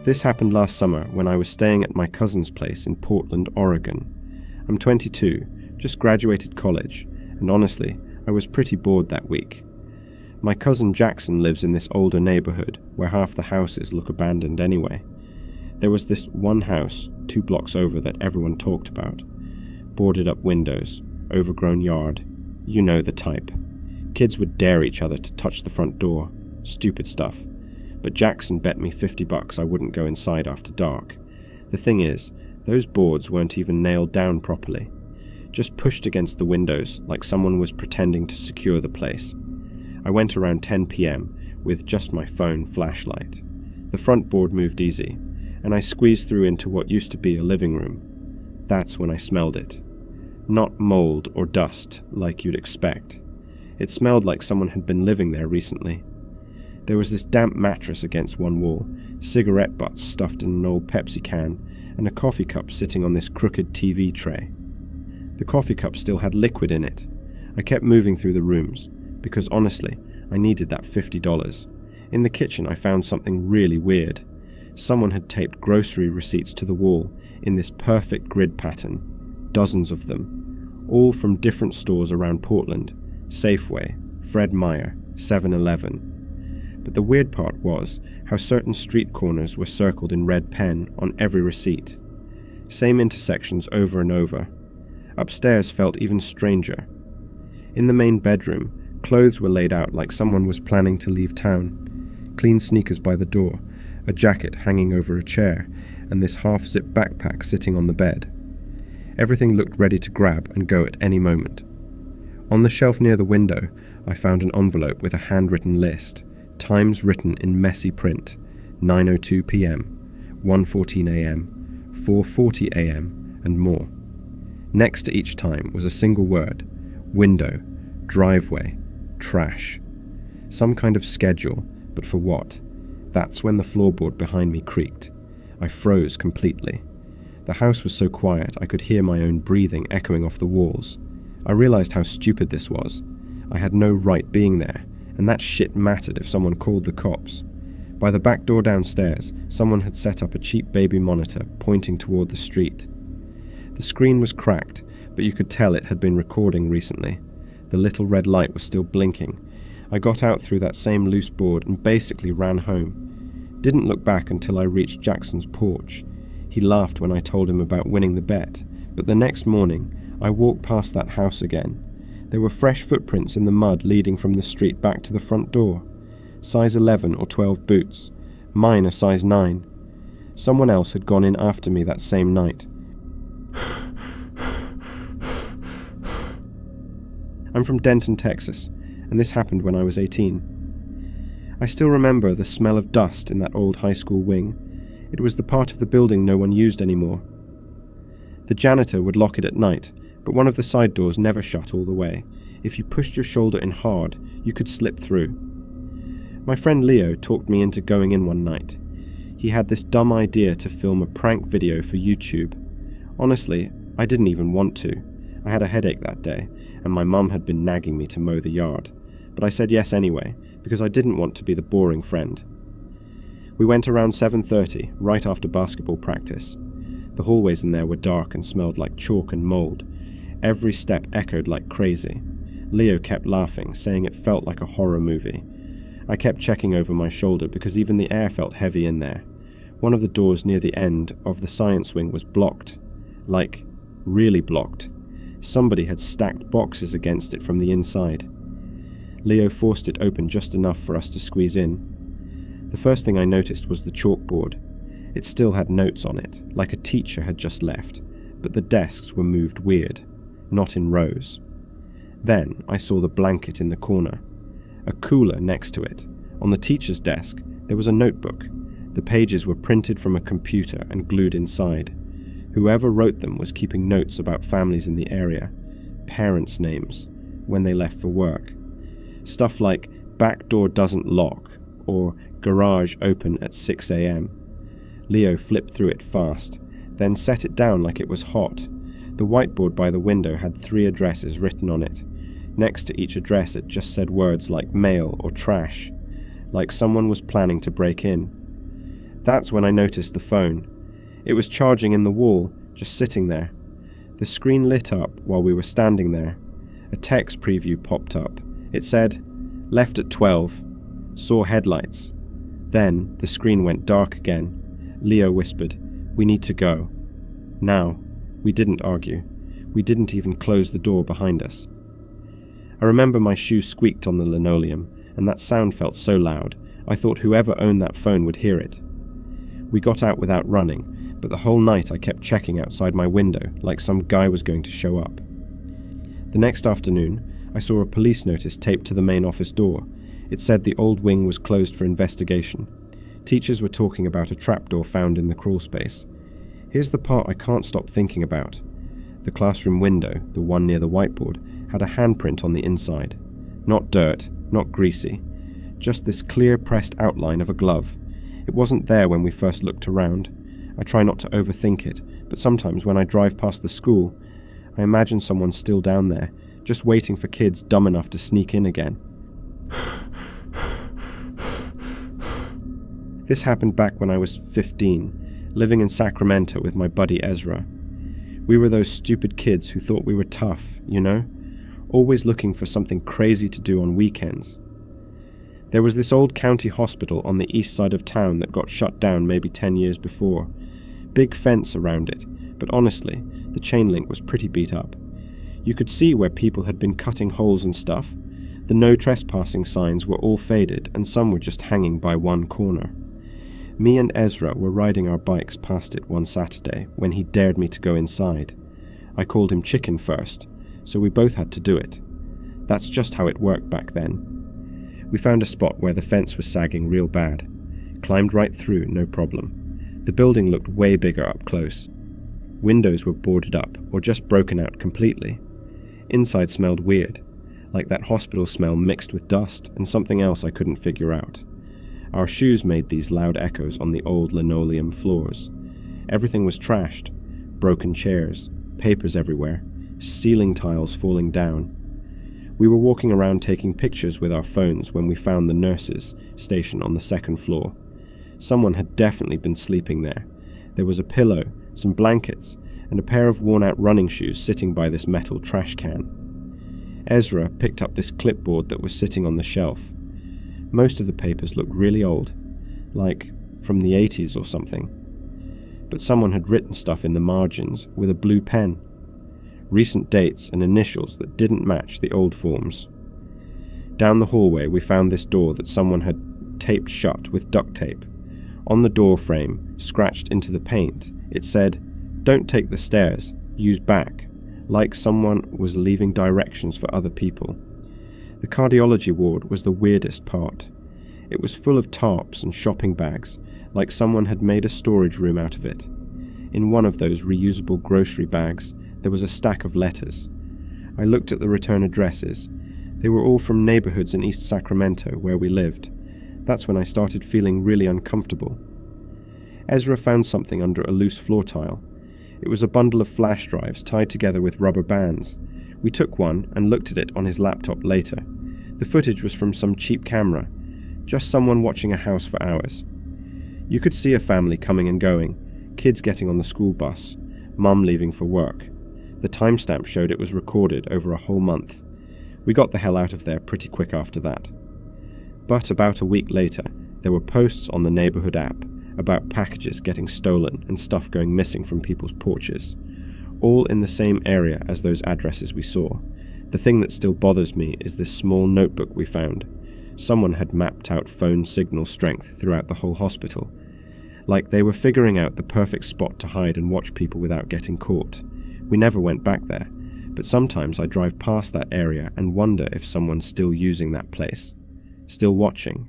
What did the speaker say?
This happened last summer when I was staying at my cousin's place in Portland, Oregon. I'm 22, just graduated college, and honestly, I was pretty bored that week. My cousin Jackson lives in this older neighborhood where half the houses look abandoned anyway. There was this one house 2 blocks over that everyone talked about. Boarded up windows, overgrown yard, you know the type. Kids would dare each other to touch the front door, stupid stuff. But Jackson bet me $50 I wouldn't go inside after dark. The thing is, those boards weren't even nailed down properly. Just pushed against the windows like someone was pretending to secure the place. I went around 10 p.m. with just my phone flashlight. The front board moved easy, and I squeezed through into what used to be a living room. That's when I smelled it. Not mold or dust like you'd expect. It smelled like someone had been living there recently. There was this damp mattress against one wall, cigarette butts stuffed in an old Pepsi can, and a coffee cup sitting on this crooked TV tray. The coffee cup still had liquid in it. I kept moving through the rooms, because honestly, I needed that $50. In the kitchen I found something really weird. Someone had taped grocery receipts to the wall in this perfect grid pattern, dozens of them, all from different stores around Portland, Safeway, Fred Meyer, 7-Eleven. But the weird part was how certain street corners were circled in red pen on every receipt. Same intersections over and over. Upstairs felt even stranger. In the main bedroom, clothes were laid out like someone was planning to leave town. Clean sneakers by the door, a jacket hanging over a chair, and this half-zip backpack sitting on the bed. Everything looked ready to grab and go at any moment. On the shelf near the window, I found an envelope with a handwritten list, times written in messy print, 9:02 p.m., 1:14 a.m., 4:40 a.m., and more. Next to each time was a single word: window, driveway, trash. Some kind of schedule, but for what? That's when the floorboard behind me creaked. I froze completely. The house was so quiet I could hear my own breathing echoing off the walls. I realized how stupid this was. I had no right being there, and that shit mattered if someone called the cops. By the back door downstairs, someone had set up a cheap baby monitor pointing toward the street. The screen was cracked, but you could tell it had been recording recently. The little red light was still blinking. I got out through that same loose board and basically ran home. Didn't look back until I reached Jackson's porch. He laughed when I told him about winning the bet, but the next morning, I walked past that house again. There were fresh footprints in the mud leading from the street back to the front door. Size 11 or 12 boots. Mine a size 9. Someone else had gone in after me that same night. I'm from Denton, Texas, and this happened when I was 18. I still remember the smell of dust in that old high school wing. It was the part of the building no one used anymore. The janitor would lock it at night, but one of the side doors never shut all the way. If you pushed your shoulder in hard, you could slip through. My friend Leo talked me into going in one night. He had this dumb idea to film a prank video for YouTube. Honestly, I didn't even want to. I had a headache that day, and my mum had been nagging me to mow the yard. But I said yes anyway, because I didn't want to be the boring friend. We went around 7:30, right after basketball practice. The hallways in there were dark and smelled like chalk and mold. Every step echoed like crazy. Leo kept laughing, saying it felt like a horror movie. I kept checking over my shoulder because even the air felt heavy in there. One of the doors near the end of the science wing was blocked. Like, really blocked. Somebody had stacked boxes against it from the inside. Leo forced it open just enough for us to squeeze in. The first thing I noticed was the chalkboard. It still had notes on it, like a teacher had just left, but the desks were moved weird, not in rows. Then I saw the blanket in the corner, a cooler next to it. On the teacher's desk, there was a notebook. The pages were printed from a computer and glued inside. Whoever wrote them was keeping notes about families in the area, parents' names, when they left for work. Stuff like, back door doesn't lock, or garage open at 6 a.m. Leo flipped through it fast, then set it down like it was hot. The whiteboard by the window had 3 addresses written on it. Next to each address it just said words like mail or trash, like someone was planning to break in. That's when I noticed the phone. It was charging in the wall, just sitting there. The screen lit up while we were standing there. A text preview popped up. It said, "Left at 12. Saw headlights." Then the screen went dark again. Leo whispered, "We need to go." Now. We didn't argue. We didn't even close the door behind us. I remember my shoes squeaked on the linoleum, and that sound felt so loud, I thought whoever owned that phone would hear it. We got out without running, but the whole night I kept checking outside my window like some guy was going to show up. The next afternoon, I saw a police notice taped to the main office door. It said the old wing was closed for investigation. Teachers were talking about a trapdoor found in the crawl space. Here's the part I can't stop thinking about. The classroom window, the one near the whiteboard, had a handprint on the inside. Not dirt, not greasy. Just this clear pressed outline of a glove. It wasn't there when we first looked around. I try not to overthink it, but sometimes when I drive past the school, I imagine someone still down there, just waiting for kids dumb enough to sneak in again. This happened back when I was 15, living in Sacramento with my buddy Ezra. We were those stupid kids who thought we were tough, you know? Always looking for something crazy to do on weekends. There was this old county hospital on the east side of town that got shut down maybe 10 years before. Big fence around it, but honestly, the chain link was pretty beat up. You could see where people had been cutting holes and stuff. The no trespassing signs were all faded and some were just hanging by one corner. Me and Ezra were riding our bikes past it one Saturday when he dared me to go inside. I called him Chicken first, so we both had to do it. That's just how it worked back then. We found a spot where the fence was sagging real bad. Climbed right through, no problem. The building looked way bigger up close. Windows were boarded up or just broken out completely. Inside smelled weird, like that hospital smell mixed with dust and something else I couldn't figure out. Our shoes made these loud echoes on the old linoleum floors. Everything was trashed. Broken chairs, papers everywhere, ceiling tiles falling down. We were walking around taking pictures with our phones when we found the nurses' station on the second floor. Someone had definitely been sleeping there. There was a pillow, some blankets, and a pair of worn-out running shoes sitting by this metal trash can. Ezra picked up this clipboard that was sitting on the shelf. Most of the papers looked really old, like from the 80s or something. But someone had written stuff in the margins with a blue pen. Recent dates and initials that didn't match the old forms. Down the hallway we found this door that someone had taped shut with duct tape. On the door frame, scratched into the paint, it said, "Don't take the stairs, use back," like someone was leaving directions for other people. The cardiology ward was the weirdest part. It was full of tarps and shopping bags, like someone had made a storage room out of it. In one of those reusable grocery bags, there was a stack of letters. I looked at the return addresses. They were all from neighborhoods in East Sacramento, where we lived. That's when I started feeling really uncomfortable. Ezra found something under a loose floor tile. It was a bundle of flash drives tied together with rubber bands. We took one and looked at it on his laptop later. The footage was from some cheap camera, just someone watching a house for hours. You could see a family coming and going, kids getting on the school bus, mum leaving for work. The timestamp showed it was recorded over a whole month. We got the hell out of there pretty quick after that. But about a week later, there were posts on the neighborhood app about packages getting stolen and stuff going missing from people's porches, all in the same area as those addresses we saw. The thing that still bothers me is this small notebook we found. Someone had mapped out phone signal strength throughout the whole hospital, like they were figuring out the perfect spot to hide and watch people without getting caught. We never went back there, but sometimes I drive past that area and wonder if someone's still using that place, still watching.